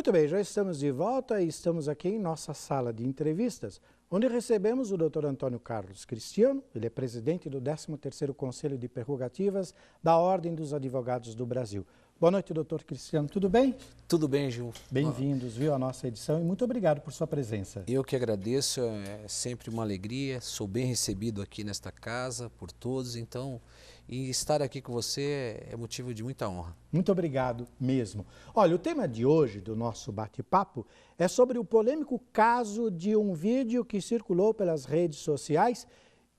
Muito bem, já estamos de volta e estamos aqui em nossa sala de entrevistas, onde recebemos o Dr. Antônio Carlos Cristiano. Ele é presidente do 13º Conselho de Prerrogativas da Ordem dos Advogados do Brasil. Boa noite, doutor Cristiano. Tudo bem? Tudo bem, Gil. Bem-vindos, viu, à nossa edição e muito obrigado por sua presença. Eu que agradeço, é sempre uma alegria. Sou bem recebido aqui nesta casa por todos, então, e estar aqui com você é motivo de muita honra. Muito obrigado mesmo. Olha, o tema de hoje do nosso bate-papo é sobre o polêmico caso de um vídeo que circulou pelas redes sociais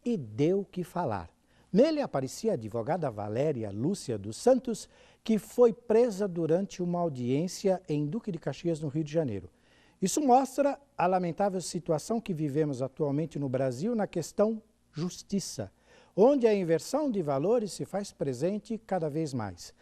e deu o que falar. Nele aparecia a advogada Valéria Lúcia dos Santos, que foi presa durante uma audiência em Duque de Caxias, no Rio de Janeiro. Isso mostra a lamentável situação que vivemos atualmente no Brasil na questão justiça, onde a inversão de valores se faz presente cada vez mais,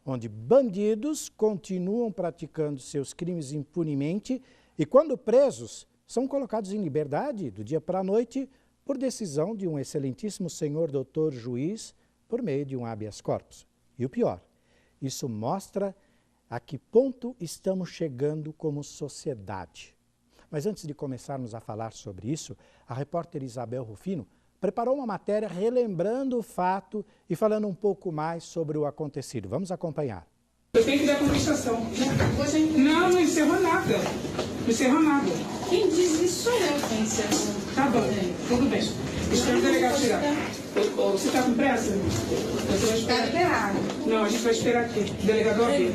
onde bandidos continuam praticando seus crimes impunemente e, quando presos, são colocados em liberdade do dia para a noite por decisão de um excelentíssimo senhor doutor juiz por meio de um habeas corpus. E o pior, isso mostra a que ponto estamos chegando como sociedade. Mas antes de começarmos a falar sobre isso, a repórter Isabel Rufino preparou uma matéria relembrando o fato e falando um pouco mais sobre o acontecido. Vamos acompanhar. Eu tenho que dar contestação. Não encerrou nada. Não encerrou nada. Quem diz isso sou eu que encerrou. Tá bom, tudo bem. Espera o delegado chegar. Você está com pressa? Você vai esperar. Está liberado. Não, a gente vai esperar aqui. O delegado aqui.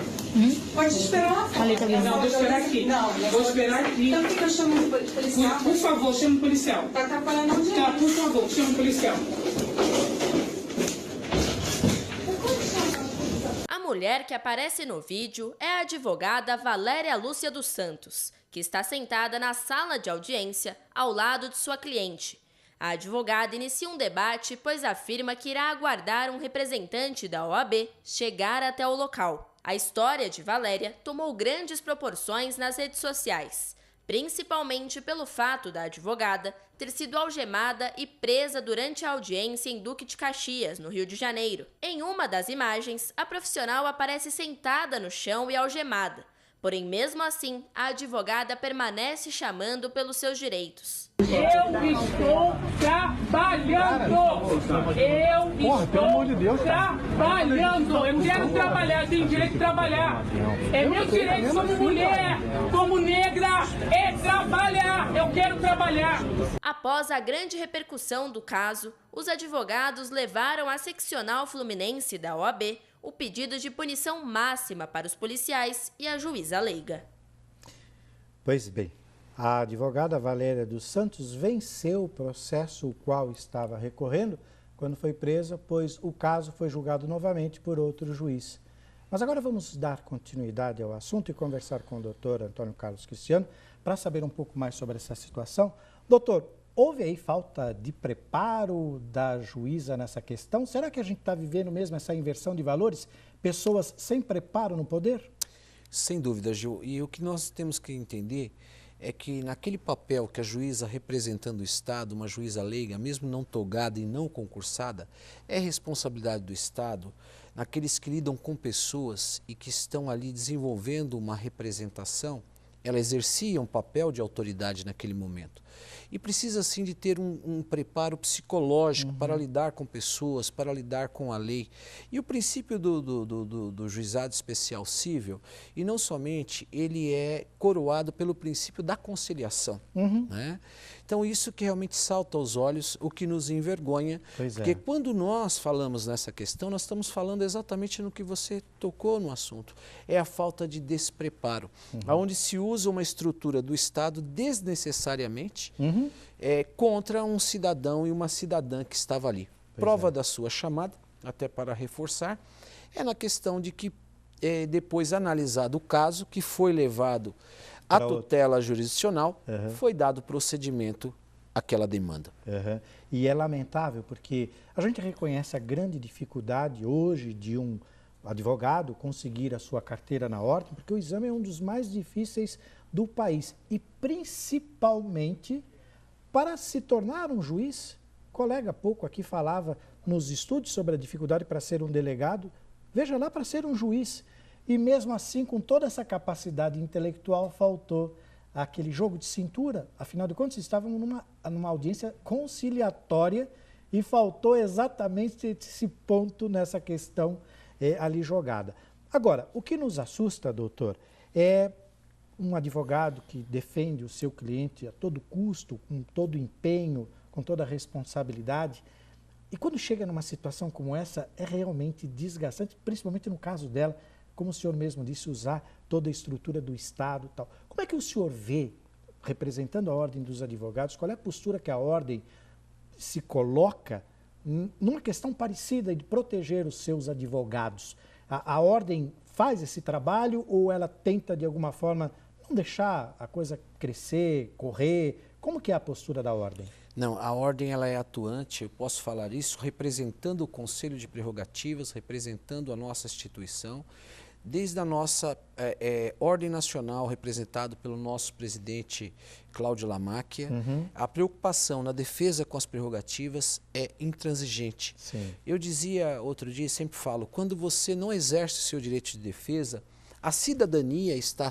Pode esperar lá fora. Não, vou esperar aqui. Vou esperar aqui. Então por que eu chamo o policial? Por favor, chama o policial. Está atrapalhando a audiência. Tá, por favor, chama o policial. A mulher que aparece no vídeo é a advogada Valéria Lúcia dos Santos, que está sentada na sala de audiência ao lado de sua cliente. A advogada inicia um debate, pois afirma que irá aguardar um representante da OAB chegar até o local. A história de Valéria tomou grandes proporções nas redes sociais, principalmente pelo fato da advogada ter sido algemada e presa durante a audiência em Duque de Caxias, no Rio de Janeiro. Em uma das imagens, a profissional aparece sentada no chão e algemada. Porém, mesmo assim, a advogada permanece chamando pelos seus direitos. Eu estou trabalhando! Eu estou trabalhando! Eu quero trabalhar, tenho direito de trabalhar! É meu direito como mulher, como negra, é trabalhar! Eu quero trabalhar! Após a grande repercussão do caso, os advogados levaram à seccional fluminense da OAB o pedido de punição máxima para os policiais e a juíza leiga. Pois bem, a advogada Valéria dos Santos venceu o processo o qual estava recorrendo quando foi presa, pois o caso foi julgado novamente por outro juiz. Mas agora vamos dar continuidade ao assunto e conversar com o doutor Antônio Carlos Cristiano para saber um pouco mais sobre essa situação. Doutor, houve aí falta de preparo da juíza nessa questão? Será que a gente está vivendo mesmo essa inversão de valores? Pessoas sem preparo no poder? Sem dúvida, Gil. E o que nós temos que entender é que naquele papel que a juíza representando o Estado, uma juíza leiga, mesmo não togada e não concursada, é responsabilidade do Estado, naqueles que lidam com pessoas e que estão ali desenvolvendo uma representação, ela exercia um papel de autoridade naquele momento. E precisa, sim, de ter um preparo psicológico para lidar com pessoas, para lidar com a lei. E o princípio do juizado especial cível, e não somente, ele é coroado pelo princípio da conciliação. Né? Então, isso que realmente salta aos olhos, o que nos envergonha, porque quando nós falamos nessa questão, nós estamos falando exatamente no que você tocou no assunto. É a falta de despreparo, onde se usa uma estrutura do Estado desnecessariamente contra um cidadão e uma cidadã que estava ali. Prova da sua chamada, até para reforçar, é na questão de que, depois analisado o caso, que foi levado à tutela jurisdicional, foi dado procedimento àquela demanda. E é lamentável porque a gente reconhece a grande dificuldade hoje de um advogado conseguir a sua carteira na ordem, porque o exame é um dos mais difíceis do país e principalmente para se tornar um juiz. O colega há pouco aqui falava nos estudos sobre a dificuldade para ser um delegado, veja lá para ser um juiz. e mesmo assim, com toda essa capacidade intelectual, faltou aquele jogo de cintura. Afinal de contas, estávamos numa audiência conciliatória e faltou exatamente esse ponto nessa questão ali jogada. Agora, o que nos assusta, doutor, é um advogado que defende o seu cliente a todo custo, com todo empenho, com toda a responsabilidade. E quando chega numa situação como essa, é realmente desgastante, principalmente no caso dela, como o senhor mesmo disse, usar toda a estrutura do Estado e tal. Como é que o senhor vê, representando a Ordem dos Advogados, qual é a postura que a Ordem se coloca numa questão parecida de proteger os seus advogados? A Ordem faz esse trabalho ou ela tenta, de alguma forma, não deixar a coisa crescer, correr? Como que é a postura da Ordem? Não, a Ordem ela é atuante, eu posso falar isso, representando o Conselho de Prerrogativas, representando a nossa instituição, desde a nossa Ordem Nacional, representado pelo nosso presidente Cláudio Lamáquia. A preocupação na defesa com as prerrogativas é intransigente. Sim. Eu dizia outro dia, sempre falo, quando você não exerce o seu direito de defesa, a cidadania está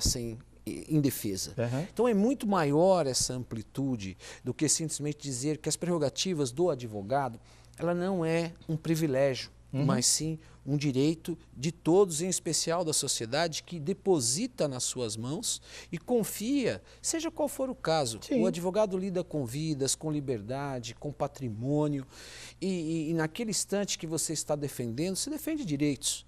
indefesa. Então é muito maior essa amplitude do que simplesmente dizer que as prerrogativas do advogado, ela não é um privilégio, mas sim um direito de todos, em especial da sociedade, que deposita nas suas mãos e confia, seja qual for o caso. Sim. O advogado lida com vidas, com liberdade, com patrimônio, e naquele instante que você está defendendo, você defende direitos.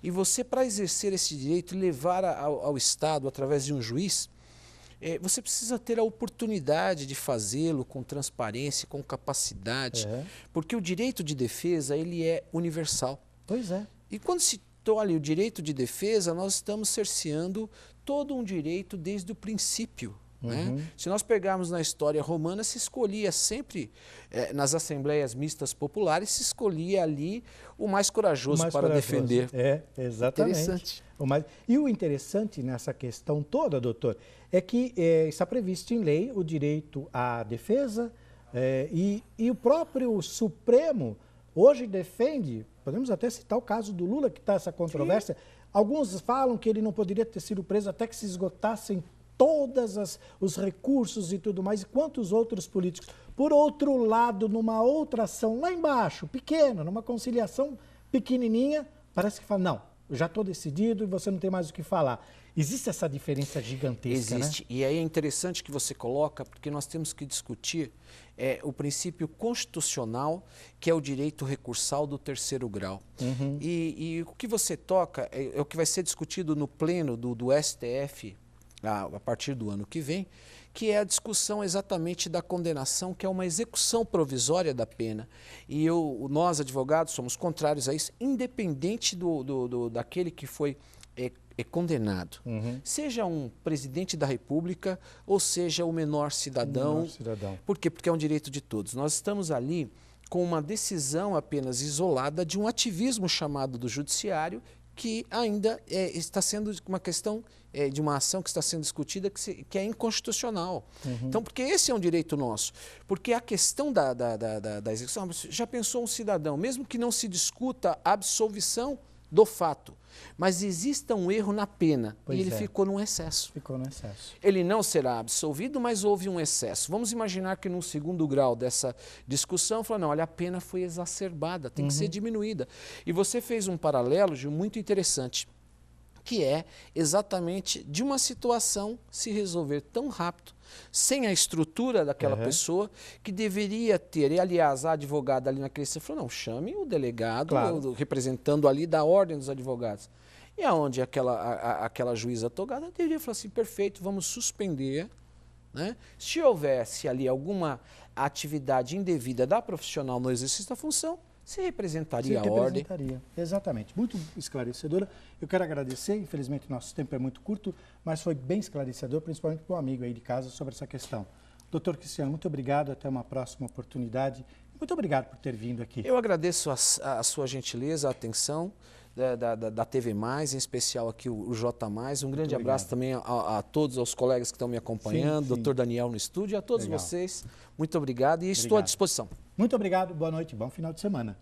E você, para exercer esse direito e levar ao Estado, através de um juiz, você precisa ter a oportunidade de fazê-lo com transparência, com capacidade, porque o direito de defesa ele é universal. Pois é. E quando se olha o direito de defesa, nós estamos cerceando todo um direito desde o princípio. Né? Se nós pegarmos na história romana, se escolhia sempre, nas assembleias mistas populares, se escolhia ali o mais corajoso para defender. Exatamente. Interessante. E o interessante nessa questão toda, doutor, é que está previsto em lei o direito à defesa e o próprio Supremo hoje defende, podemos até citar o caso do Lula, que está essa controvérsia. Sim. Alguns falam que ele não poderia ter sido preso até que se esgotassem todos os recursos e tudo mais, e quantos outros políticos. Por outro lado, numa outra ação lá embaixo, pequena, numa conciliação pequenininha, parece que fala, não, já estou decidido e você não tem mais o que falar. Existe essa diferença gigantesca, Existe, né? E aí é interessante que você coloca, porque nós temos que discutir o princípio constitucional, que é o direito recursal do terceiro grau. E o que você toca é o que vai ser discutido no pleno do STF, a partir do ano que vem, que é a discussão exatamente da condenação, que é uma execução provisória da pena. E nós, advogados, somos contrários a isso, independente daquele que foi condenado. Seja um presidente da República ou seja o menor cidadão. Por quê? Porque é um direito de todos. Nós estamos ali com uma decisão apenas isolada de um ativismo chamado do judiciário, que ainda está sendo uma questão de uma ação que está sendo discutida que é inconstitucional. Então, porque esse é um direito nosso. Porque a questão da execução, já pensou um cidadão, mesmo que não se discuta a absolvição do fato, mas exista um erro na pena e ele ficou num excesso. Ficou no excesso. Ele não será absolvido, mas houve um excesso. Vamos imaginar que num segundo grau dessa discussão, falou, não, olha, a pena foi exacerbada, tem que ser diminuída. E você fez um paralelo, Gil, muito interessante, que é exatamente de uma situação se resolver tão rápido, sem a estrutura daquela pessoa, que deveria ter, e aliás, a advogada ali naquele você falou, não, chame o delegado, representando ali da Ordem dos Advogados. E aonde aquela juíza togada deveria falar assim, perfeito, vamos suspender, né? Se houvesse ali alguma atividade indevida da profissional no exercício da função, se representaria a ordem. Exatamente. Muito esclarecedora. Eu quero agradecer, infelizmente nosso tempo é muito curto, mas foi bem esclarecedor, principalmente para o amigo aí de casa sobre essa questão. Doutor Cristiano, muito obrigado, até uma próxima oportunidade. Muito obrigado por ter vindo aqui. Eu agradeço a sua gentileza, a atenção da TV+, em especial aqui o J+. Um grande abraço também a todos os colegas que estão me acompanhando, doutor Daniel no estúdio, a todos vocês. Muito obrigado e estou à disposição. Muito obrigado, boa noite, bom final de semana.